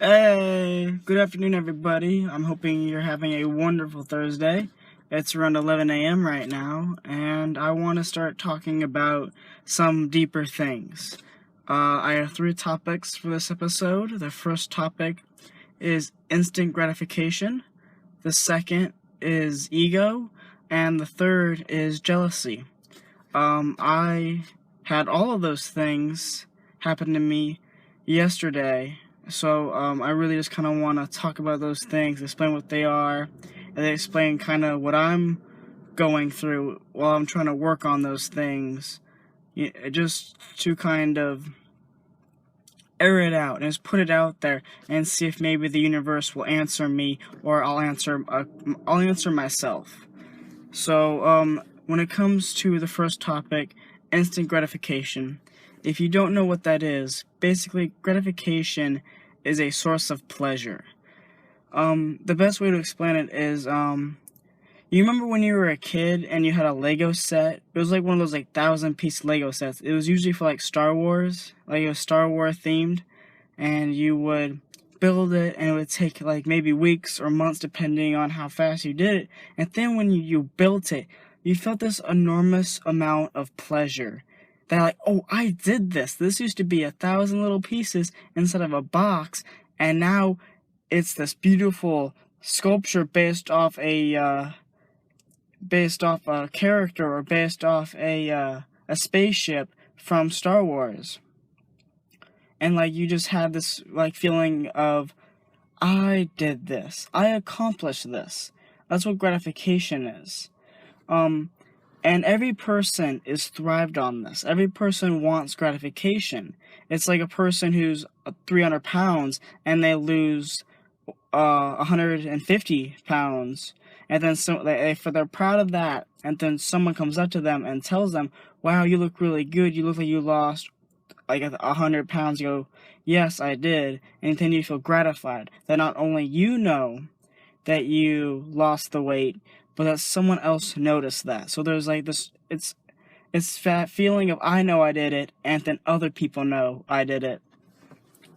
Hey, good afternoon, everybody. I'm hoping you're having a wonderful Thursday. It's around 11 a.m. right now, and I want to start talking about some deeper things. I have 3 topics for this episode. The first topic is instant gratification, the second is ego, and the third is jealousy. I had all of those things happen to me yesterday. So I really just kind of want to talk about those things, explain what they are, and then explain kind of what I'm going through while I'm trying to work on those things, just to kind of air it out and just put it out there and see if maybe the universe will answer me or I'll answer myself. So when it comes to the first topic, instant gratification. If you don't know what that is, basically gratification is a source of pleasure. The best way to explain it is, you remember when you were a kid and you had a Lego set? It was like one of those 1,000-piece Lego sets. It was usually for Star Wars, it was Star Wars themed, and you would build it and it would take maybe weeks or months depending on how fast you did it. And then when you built it, you felt this enormous amount of pleasure. That oh, I did this. This used to be 1,000 little pieces inside of a box, and now it's this beautiful sculpture based off a character or based off a spaceship from Star Wars. And you just had this feeling of, I did this. I accomplished this. That's what gratification is. And every person is thrived on this. Every person wants gratification. It's like a person who's 300 pounds and they lose 150 pounds. And then they're proud of that. And then someone comes up to them and tells them, wow, you look really good. You look like you lost 100 pounds. You go, yes, I did. And then you feel gratified that not only you know that you lost the weight, but that someone else noticed that. So there's this, it's that feeling of I know I did it, and then other people know I did it.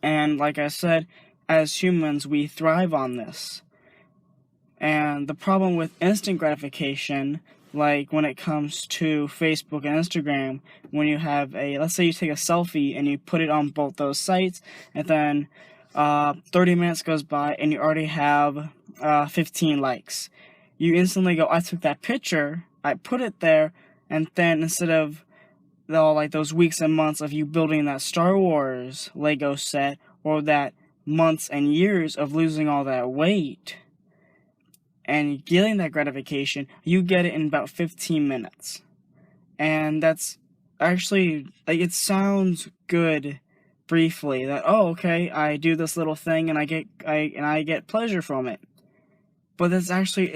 And like I said, as humans, we thrive on this. And the problem with instant gratification, when it comes to Facebook and Instagram, when you have let's say you take a selfie and you put it on both those sites, and then 30 minutes goes by and you already have 15 likes. You instantly go, I took that picture, I put it there, and then instead of those weeks and months of you building that Star Wars Lego set, or that months and years of losing all that weight and getting that gratification, you get it in about 15 minutes. And that's actually, it sounds good briefly, that, oh, okay, I do this little thing and I get pleasure from it. But that's actually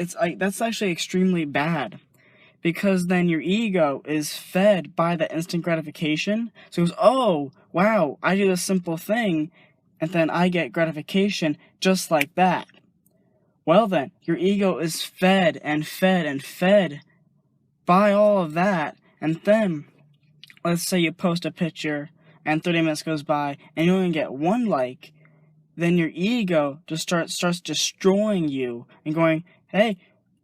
extremely bad, because then your ego is fed by the instant gratification. So it goes, oh, wow, I do this simple thing, and then I get gratification just like that. Well then, your ego is fed and fed and fed by all of that, and then, let's say you post a picture, and 30 minutes goes by, and you only get 1 like, then your ego just starts destroying you and going, hey,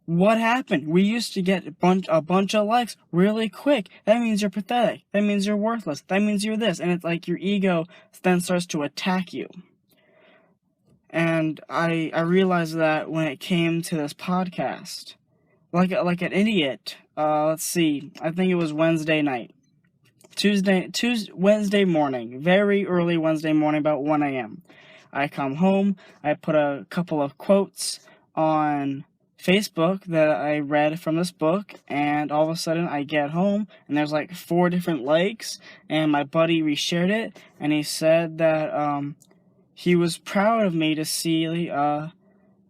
what happened? We used to get a bunch of likes really quick. That means you're pathetic. That means you're worthless. That means you're this. And it's your ego then starts to attack you. And I realized that when it came to this podcast, like an idiot. Let's see. I think it was Wednesday night. Wednesday morning. Very early Wednesday morning, about 1 a.m. I come home, I put a couple of quotes on Facebook that I read from this book, and all of a sudden I get home, and there's 4 different likes, and my buddy reshared it, and he said that he was proud of me to see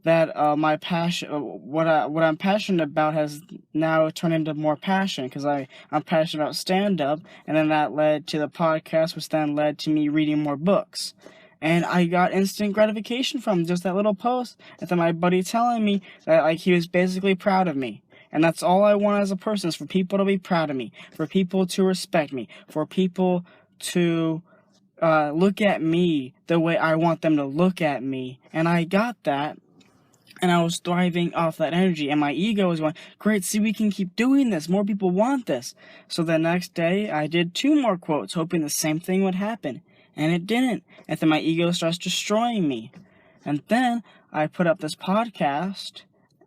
that my passion, what I'm passionate about, has now turned into more passion, because I'm passionate about stand-up, and then that led to the podcast, which then led to me reading more books. And I got instant gratification from just that little post, and then my buddy telling me that he was basically proud of me. And that's all I want as a person, is for people to be proud of me, for people to respect me, for people to look at me the way I want them to look at me. And I got that. And I was thriving off that energy, and my ego was going, great, see, we can keep doing this. More people want this. So the next day, I did 2 more quotes, hoping the same thing would happen. And it didn't. And then my ego starts destroying me. And then I put up this podcast,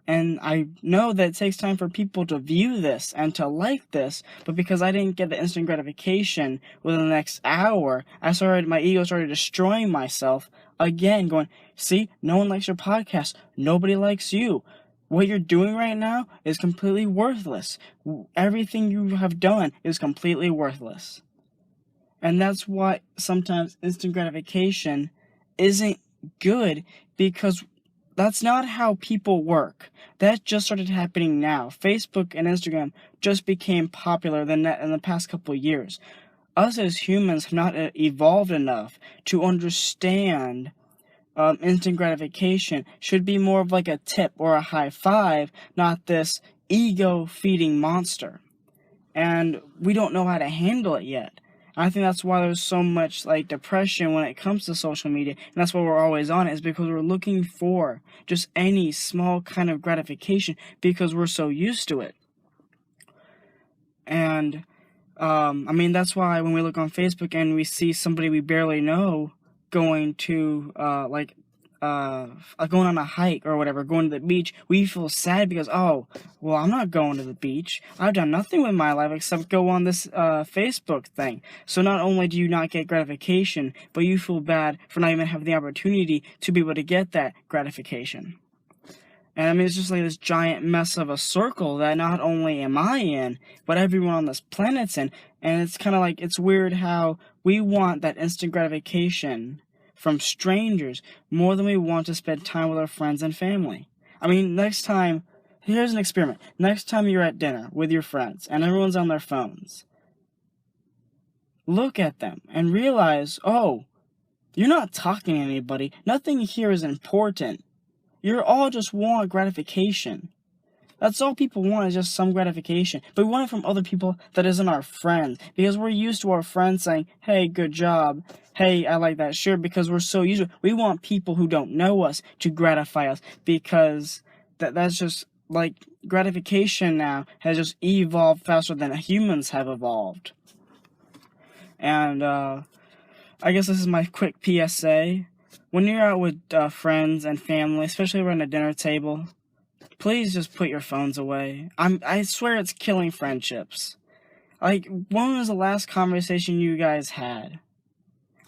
and I know that it takes time for people to view this and to like this, but because I didn't get the instant gratification within the next hour, my ego started destroying myself again, going, see, no one likes your podcast. Nobody likes you. What you're doing right now is completely worthless. Everything you have done is completely worthless. And that's why sometimes instant gratification isn't good, because that's not how people work. That just started happening now. Facebook and Instagram just became popular in the past couple of years. Us as humans have not evolved enough to understand instant gratification should be more of like a tip or a high five, not this ego-feeding monster. And we don't know how to handle it yet. I think that's why there's so much like depression when it comes to social media, and that's why we're always on it, is because we're looking for just any small kind of gratification because we're so used to it. And that's why when we look on Facebook and we see somebody we barely know going to going on a hike or whatever, going to the beach, we feel sad because, oh, well, I'm not going to the beach. I've done nothing with my life except go on this Facebook thing. So not only do you not get gratification, but you feel bad for not even having the opportunity to be able to get that gratification. And it's just like this giant mess of a circle that not only am I in, but everyone on this planet's in. And it's kind of like, it's weird how we want that instant gratification from strangers more than we want to spend time with our friends and family. Next time, here's an experiment. Next time you're at dinner with your friends and everyone's on their phones, look at them and realize, oh, you're not talking to anybody. Nothing here is important. You're all just want gratification. That's all people want, is just some gratification. But we want it from other people that isn't our friends. Because we're used to our friends saying, hey, good job. Hey, I like that shirt, because we're so used to it. We want people who don't know us to gratify us, because that's just, like, gratification now has just evolved faster than humans have evolved. And, I guess this is my quick PSA. When you're out with friends and family, especially around a dinner table, please just put your phones away. I swear it's killing friendships. Like, when was the last conversation you guys had?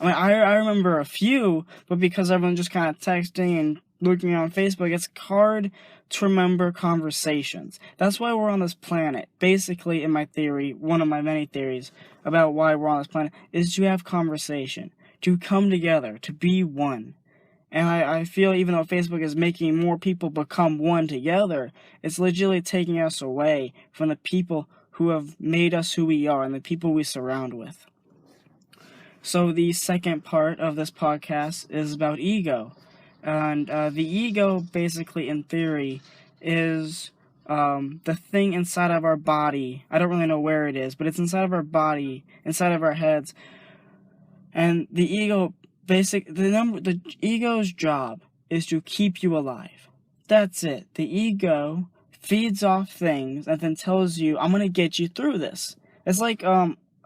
I remember a few, but because everyone's just kind of texting and looking on Facebook, it's hard to remember conversations. That's why we're on this planet. Basically, in my theory, one of my many theories about why we're on this planet, is to have conversation, to come together, to be one. And I feel even though Facebook is making more people become one together, it's legitimately taking us away from the people who have made us who we are and the people we surround with. So the second part of this podcast is about ego. And the ego, basically, in theory, is the thing inside of our body. I don't really know where it is, but it's inside of our body, inside of our heads. And the ego, the ego's job is to keep you alive. That's it. The ego feeds off things and then tells you, I'm going to get you through this. It's like,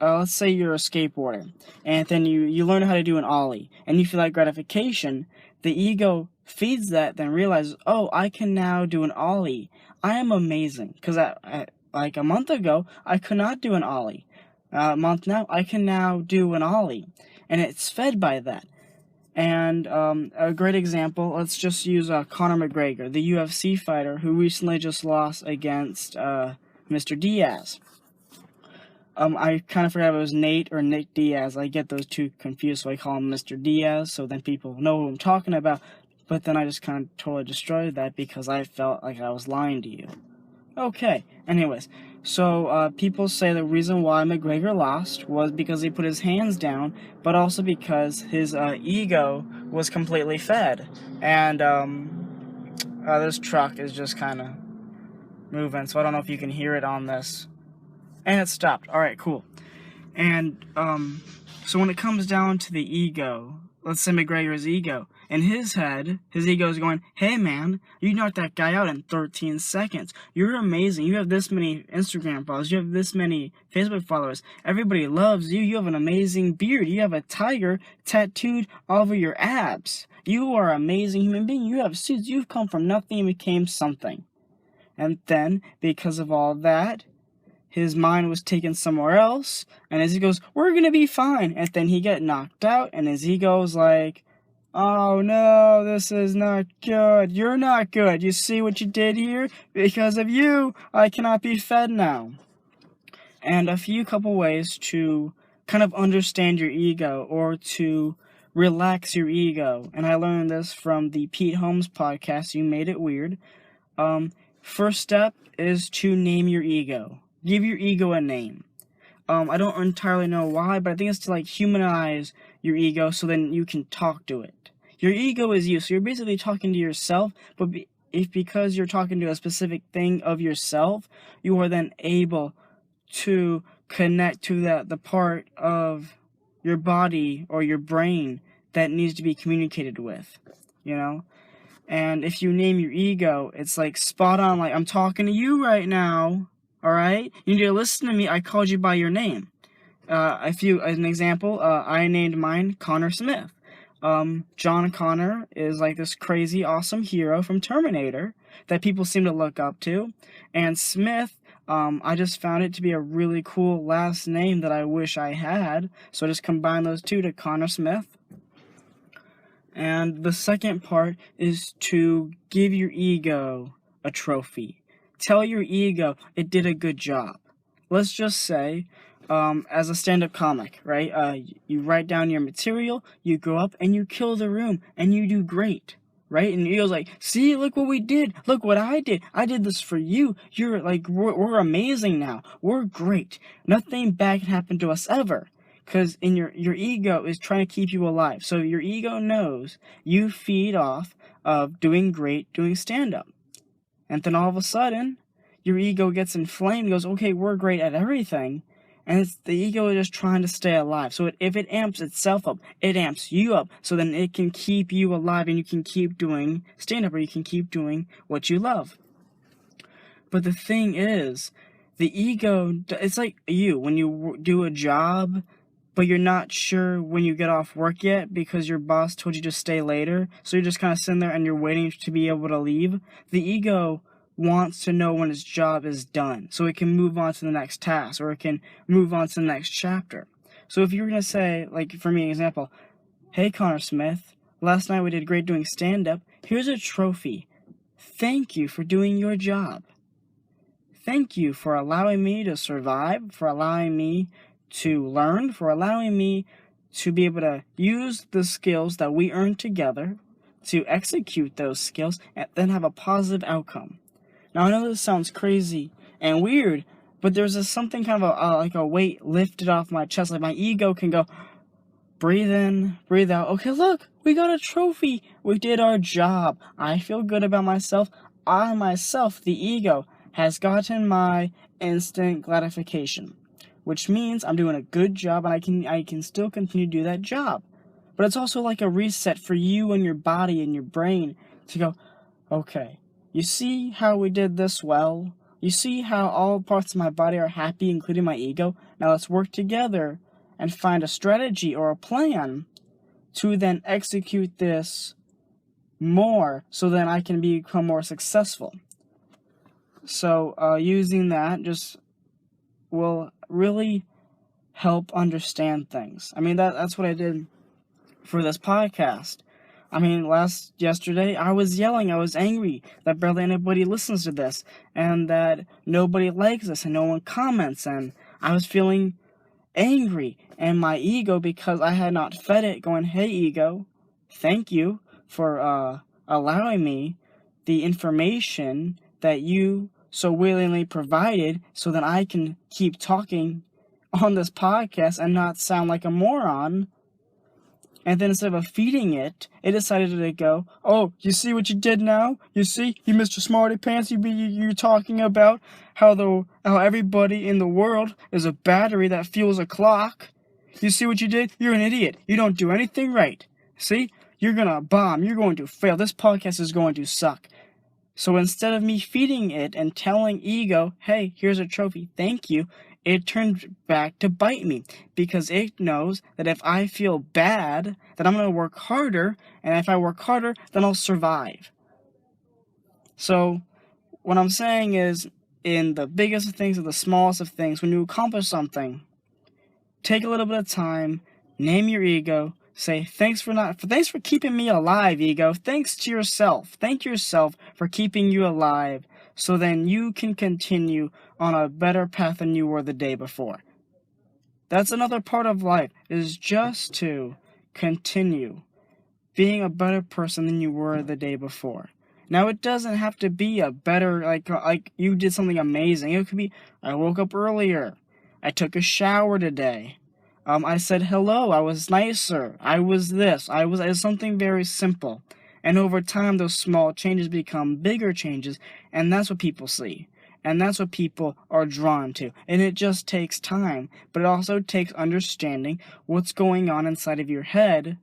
let's say you're a skateboarder, and then you learn how to do an ollie, and you feel like gratification. The ego feeds that, then realizes, oh, I can now do an ollie. I am amazing, because like a month ago, I could not do an ollie. A month now, I can now do an ollie, and it's fed by that. And a great example, let's just use Conor McGregor, the UFC fighter who recently just lost against Mr. Diaz. I kind of forgot if it was Nate or Nick Diaz. I get those two confused, so I call him Mr. Diaz, so then people know who I'm talking about. But then I just kind of totally destroyed that because I felt like I was lying to you. Okay, anyways. So, people say the reason why McGregor lost was because he put his hands down, but also because his ego was completely fed. And this truck is just kind of moving, so I don't know if you can hear it on this. And it stopped. Alright, cool. And so when it comes down to the ego, let's say McGregor's ego, in his head, his ego is going, hey man, you knocked that guy out in 13 seconds. You're amazing. You have this many Instagram followers. You have this many Facebook followers. Everybody loves you. You have an amazing beard. You have a tiger tattooed all over your abs. You are an amazing human being. You have suits. You've come from nothing and became something. And then, because of all that, his mind was taken somewhere else, and his ego goes, we're gonna be fine. And then he got knocked out, and his ego's like, oh no, this is not good. You're not good. You see what you did here? Because of you, I cannot be fed now. And a few couple ways to kind of understand your ego or to relax your ego. And I learned this from the Pete Holmes podcast, You Made It Weird. First step is to name your ego. Give your ego a name. I don't entirely know why, but I think it's to like humanize your ego so then you can talk to it. Your ego is you, so you're basically talking to yourself, but because you're talking to a specific thing of yourself, you are then able to connect to the part of your body or your brain that needs to be communicated with, you know? And if you name your ego, it's like spot on, like I'm talking to you right now. Alright? You need to listen to me. I called you by your name. As an example, I named mine Connor Smith. John Connor is like this crazy, awesome hero from Terminator that people seem to look up to. And Smith, I just found it to be a really cool last name that I wish I had. So I just combined those two to Connor Smith. And the second part is to give your ego a trophy. Tell your ego it did a good job. Let's just say, as a stand-up comic, right? You write down your material, you go up and you kill the room, and you do great, right? And your ego's like, see, look what we did. Look what I did. I did this for you. You're like, we're amazing now. We're great. Nothing bad can happen to us ever. Because in your ego is trying to keep you alive. So your ego knows you feed off of doing great, doing stand-up. And then all of a sudden, your ego gets inflamed and goes, okay, we're great at everything. And the ego is just trying to stay alive. So if it amps itself up, it amps you up. So then it can keep you alive and you can keep doing stand-up or you can keep doing what you love. But the thing is, the ego, it's like you, when you do a job, but you're not sure when you get off work yet because your boss told you to stay later, so you're just kind of sitting there and you're waiting to be able to leave. The ego wants to know when its job is done, so it can move on to the next task, or it can move on to the next chapter. So if you were going to say, like for me, an example, hey Connor Smith, last night we did great doing stand-up, here's a trophy. Thank you for doing your job. Thank you for allowing me to survive, for allowing me to learn, for allowing me to be able to use the skills that we earned together to execute those skills and then have a positive outcome. Now I know this sounds crazy and weird, but there's something kind of like a weight lifted off my chest, like my ego can go, breathe in, breathe out. Okay, look, we got a trophy. We did our job. I feel good about myself. I myself, the ego, has gotten my instant gratification, which means I'm doing a good job and I can still continue to do that job. But it's also like a reset for you and your body and your brain to go, okay, you see how we did this well? You see how all parts of my body are happy, including my ego? Now let's work together and find a strategy or a plan to then execute this more so then I can become more successful. So using that just will really help understand things. I mean, that's what I did for this podcast. I mean, yesterday, I was yelling, I was angry that barely anybody listens to this, and that nobody likes this, and no one comments, and I was feeling angry, and my ego, because I had not fed it, going, hey ego, thank you for allowing me the information that you so willingly provided so that I can keep talking on this podcast and not sound like a moron. And then instead of feeding it, it decided to go, oh, you see what you did now? You see, you Mr. Smarty Pants, you're talking about how everybody in the world is a battery that fuels a clock. You see what you did? You're an idiot. You don't do anything right. See? You're gonna bomb. You're going to fail. This podcast is going to suck. So instead of me feeding it and telling ego, hey, here's a trophy, thank you, it turned back to bite me, because it knows that if I feel bad, that I'm going to work harder, and if I work harder, then I'll survive. So what I'm saying is, in the biggest of things or the smallest of things, when you accomplish something, take a little bit of time, name your ego, say, thanks for keeping me alive, ego. Thanks to yourself. Thank yourself for keeping you alive, so then you can continue on a better path than you were the day before. That's another part of life, is just to continue being a better person than you were the day before. Now, it doesn't have to be a better, like you did something amazing. It could be, I woke up earlier. I took a shower today. I said hello. I was nicer. I was this. It was something very simple. And over time, those small changes become bigger changes, and that's what people see. And that's what people are drawn to. And it just takes time, but it also takes understanding what's going on inside of your head.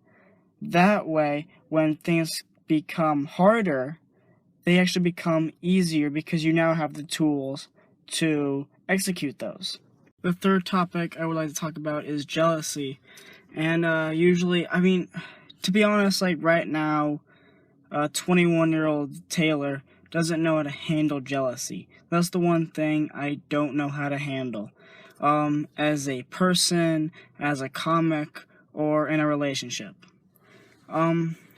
That way, when things become harder, they actually become easier because you now have the tools to execute those. The third topic I would like to talk about is jealousy. And usually, to be honest, like right now, 21-year-old Taylor doesn't know how to handle jealousy. That's the one thing I don't know how to handle. As a person, as a comic, or in a relationship.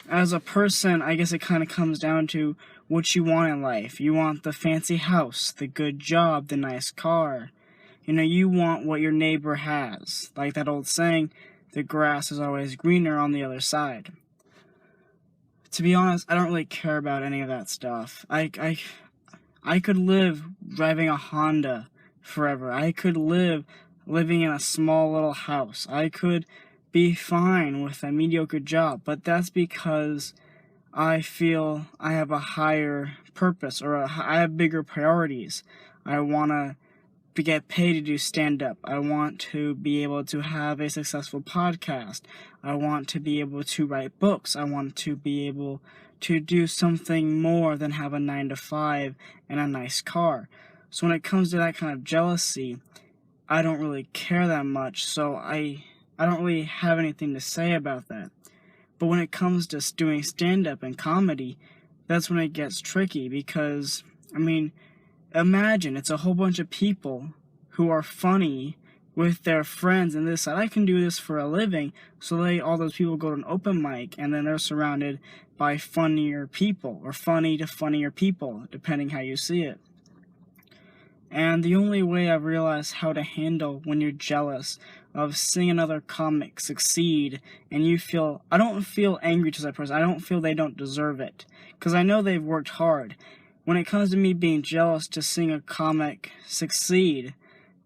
As a person, I guess it kind of comes down to what you want in life. You want the fancy house, the good job, the nice car. You want what your neighbor has. Like that old saying, the grass is always greener on the other side. To be honest, I don't really care about any of that stuff. I could live driving a Honda forever. I could live living in a small little house. I could be fine with a mediocre job, but that's because I feel I have a higher purpose, or I have bigger priorities. I want to get paid to do stand-up. I want to be able to have a successful podcast. I want to be able to write books. I want to be able to do something more than have a 9-to-5 and a nice car. So when it comes to that kind of jealousy, I don't really care that much, so I don't really have anything to say about that. But when it comes to doing stand-up and comedy, that's when it gets tricky, because, imagine it's a whole bunch of people who are funny with their friends and this. I can do this for a living, so all those people go to an open mic, and then they're surrounded by funnier people, or funny to funnier people, depending how you see it. And the only way I've realized how to handle when you're jealous of seeing another comic succeed, and I don't feel angry to that person. I don't feel they don't deserve it, because I know they've worked hard. When it comes to me being jealous to seeing a comic succeed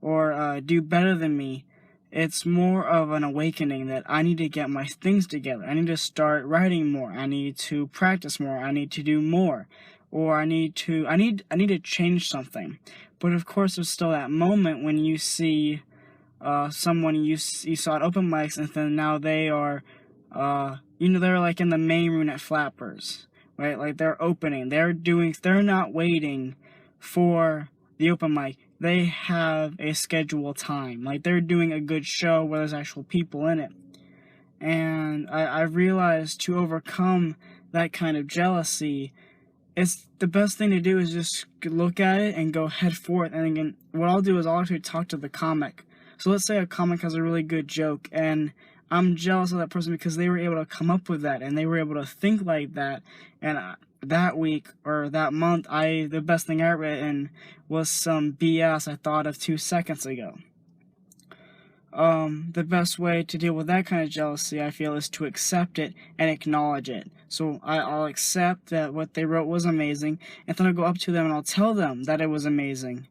or do better than me, it's more of an awakening that I need to get my things together. I need to start writing more. I need to practice more. I need to do more. Or I need to change something. But of course, there's still that moment when you see someone you saw at open mics, and then now they are, they're like in the main room at Flappers. Right, like they're opening, they're not waiting for the open mic. They have a scheduled time. Like they're doing a good show where there's actual people in it. And I've realized to overcome that kind of jealousy, it's the best thing to do is just look at it and go head forth. And again, what I'll do is I'll actually talk to the comic. So let's say a comic has a really good joke, and I'm jealous of that person because they were able to come up with that, and they were able to think like that. And that week or that month, the best thing I written was some BS I thought of 2 seconds ago. The best way to deal with that kind of jealousy, I feel, is to accept it and acknowledge it. So I'll accept that what they wrote was amazing, and then I'll go up to them and I'll tell them that it was amazing.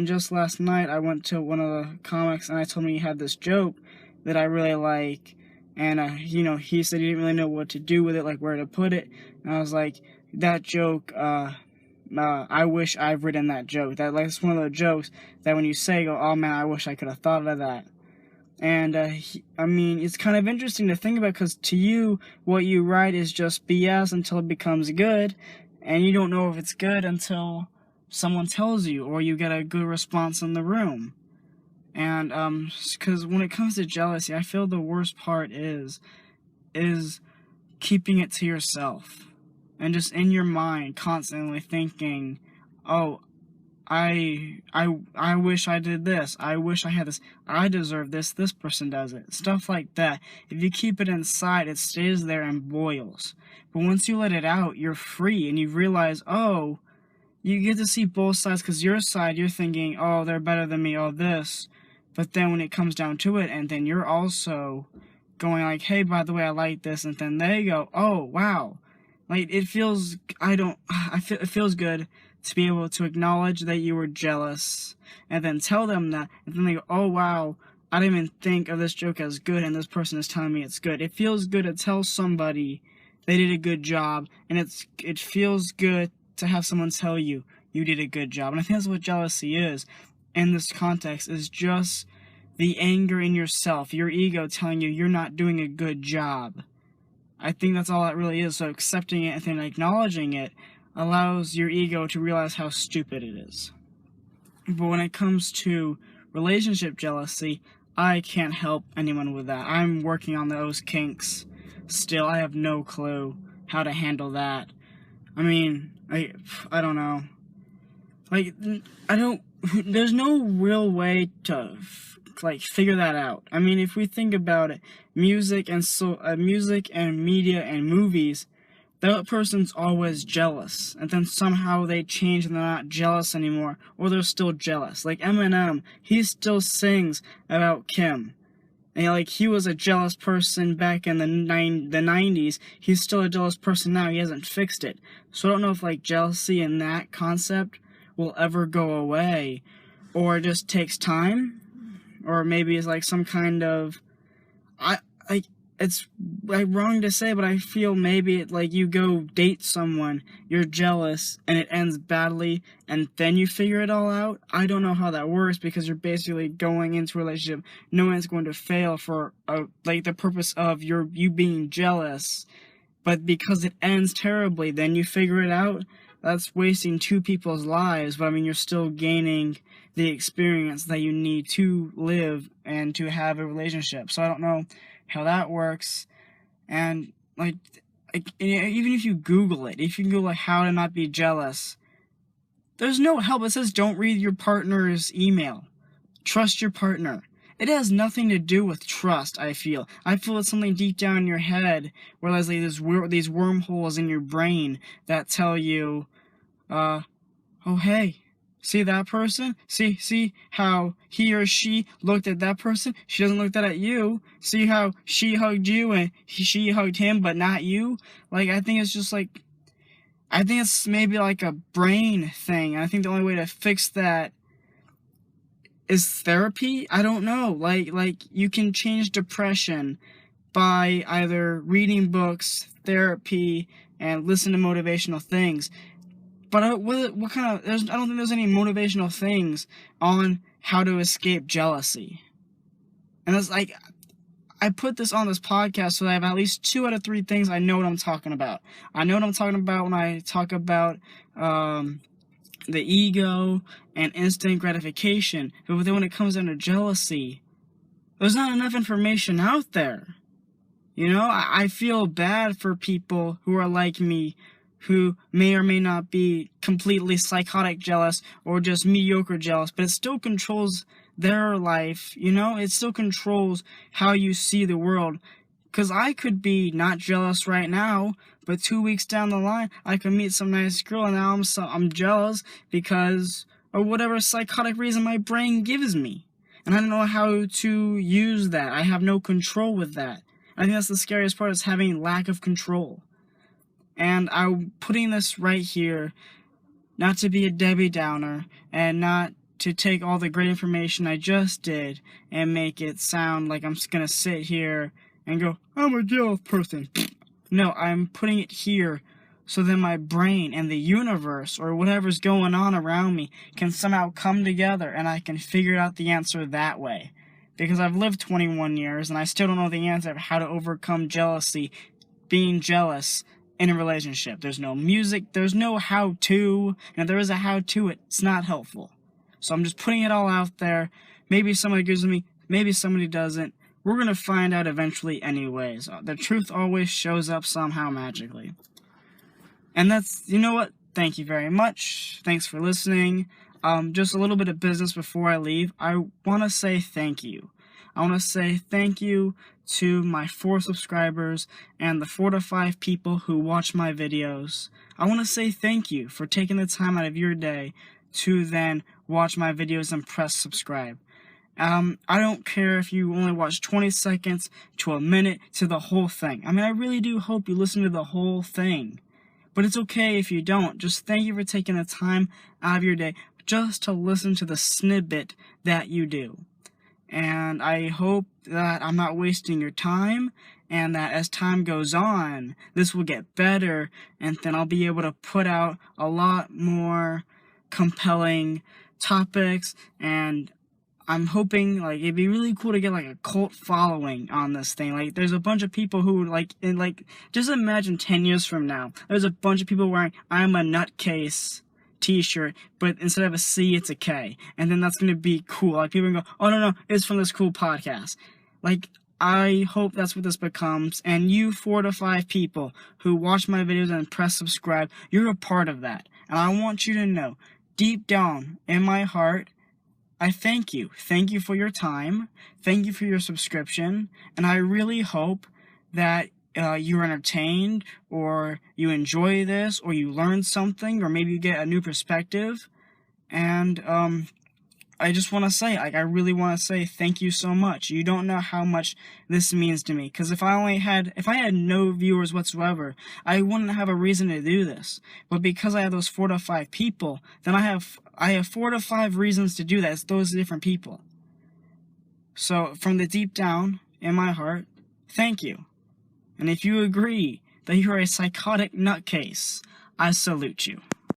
Just last night I went to one of the comics and I told him he had this joke that I really like, And, he said he didn't really know what to do with it, like where to put it. And I was like, that joke, I wish I've written that joke. That's one of those jokes that when you say, go, oh man, I wish I could have thought of that. And, it's kind of interesting to think about, because to you, what you write is just BS until it becomes good, and you don't know if it's good until someone tells you, or you get a good response in the room. And, because when it comes to jealousy, I feel the worst part is keeping it to yourself. And just in your mind, constantly thinking, oh, I wish I did this. I wish I had this. I deserve this. This person does it. Stuff like that. If you keep it inside, it stays there and boils. But once you let it out, you're free, and you realize, oh, you get to see both sides, because your side, you're thinking, oh, they're better than me, all this. But then when it comes down to it, and then you're also going like, hey, by the way, I like this, and then they go, oh, wow. Like, it feels good to be able to acknowledge that you were jealous, and then tell them that, and then they go, oh, wow, I didn't even think of this joke as good, and this person is telling me it's good. It feels good to tell somebody they did a good job, and it feels good to have someone tell you did a good job. And I think that's what jealousy is in this context, is just the anger in yourself, your ego telling you you're not doing a good job. I think that's all that really is. So accepting it and then acknowledging it allows your ego to realize how stupid it is. But when it comes to relationship jealousy, I can't help anyone with that. I'm working on those kinks still. I have no clue how to handle that. I don't know. There's no real way to figure that out. If we think about it, music and media and movies, that person's always jealous, and then somehow they change and they're not jealous anymore, or they're still jealous. Like Eminem, he still sings about Kim. And he was a jealous person back in the 90s. He's still a jealous person now. He hasn't fixed it. So I don't know if jealousy and that concept will ever go away, or it just takes time, or maybe it's some kind of it's wrong to say, but I feel maybe you go date someone, you're jealous, and it ends badly, and then you figure it all out. I don't know how that works, because you're basically going into a relationship knowing it's going to fail for the purpose of you being jealous, but because it ends terribly, then you figure it out. That's wasting two people's lives, but you're still gaining the experience that you need to live and to have a relationship. So I don't know how that works. And even if you Google it, if you Google how to not be jealous, there's no help. It says don't read your partner's email. Trust your partner. It has nothing to do with trust, I feel. I feel it's something deep down in your head where there's these wormholes in your brain that tell you, oh hey, see that person? See how he or she looked at that person? She doesn't look that at you. See how she hugged you and she hugged him, but not you? I think it's just I think it's maybe a brain thing. I think the only way to fix that is therapy. I don't know. You can change depression by either reading books, therapy, and listen to motivational things. But what kind of? I don't think there's any motivational things on how to escape jealousy. And it's I put this on this podcast so that I have at least 2 out of 3 things I know what I'm talking about. I know what I'm talking about when I talk about the ego and instant gratification. But then when it comes down to jealousy, there's not enough information out there. I feel bad for people who are like me, who may or may not be completely psychotic jealous or just mediocre jealous, but it still controls their life, it still controls how you see the world. Because I could be not jealous right now, but 2 weeks down the line, I could meet some nice girl, and now I'm jealous because of whatever psychotic reason my brain gives me. And I don't know how to use that. I have no control with that. I think that's the scariest part, is having lack of control. And I'm putting this right here, not to be a Debbie Downer, and not to take all the great information I just did and make it sound like I'm just going to sit here and go, I'm a jealous person. No, I'm putting it here so that my brain and the universe or whatever's going on around me can somehow come together and I can figure out the answer that way. Because I've lived 21 years and I still don't know the answer of how to overcome jealousy, being jealous in a relationship. There's no music, there's no how-to, and if there is a how-to, it's not helpful. So I'm just putting it all out there. Maybe somebody agrees with me, maybe somebody doesn't. We're going to find out eventually anyways. The truth always shows up somehow magically. And that's, you know what? Thank you very much. Thanks for listening. Just a little bit of business before I leave. I want to say thank you. I want to say thank you to my 4 subscribers and the 4 to 5 people who watch my videos. I want to say thank you for taking the time out of your day to then watch my videos and press subscribe. I don't care if you only watch 20 seconds to a minute to the whole thing. I mean, I really do hope you listen to the whole thing. But it's okay if you don't. Just thank you for taking the time out of your day just to listen to the snippet that you do. And I hope that I'm not wasting your time, and that as time goes on, this will get better, and then I'll be able to put out a lot more compelling topics, and I'm hoping, like, it'd be really cool to get, like, a cult following on this thing. Like, there's a bunch of people who, just imagine 10 years from now, there's a bunch of people wearing, I'm a nutcase t-shirt, but instead of a C, it's a K. And then that's gonna be cool. Like, people can go, oh, no, it's from this cool podcast. Like, I hope that's what this becomes, and you 4 to 5 people who watch my videos and press subscribe, you're a part of that. And I want you to know, deep down in my heart, I thank you. Thank you for your time. Thank you for your subscription. And I really hope that you're entertained, or you enjoy this, or you learn something, or maybe you get a new perspective. And I just want to say, I really want to say thank you so much. You don't know how much this means to me. Because if I had no viewers whatsoever, I wouldn't have a reason to do this. But because I have those 4 to 5 people, then I have 4 to 5 reasons to do that. It's those different people. So from the deep down in my heart, thank you. And if you agree that you're a psychotic nutcase, I salute you.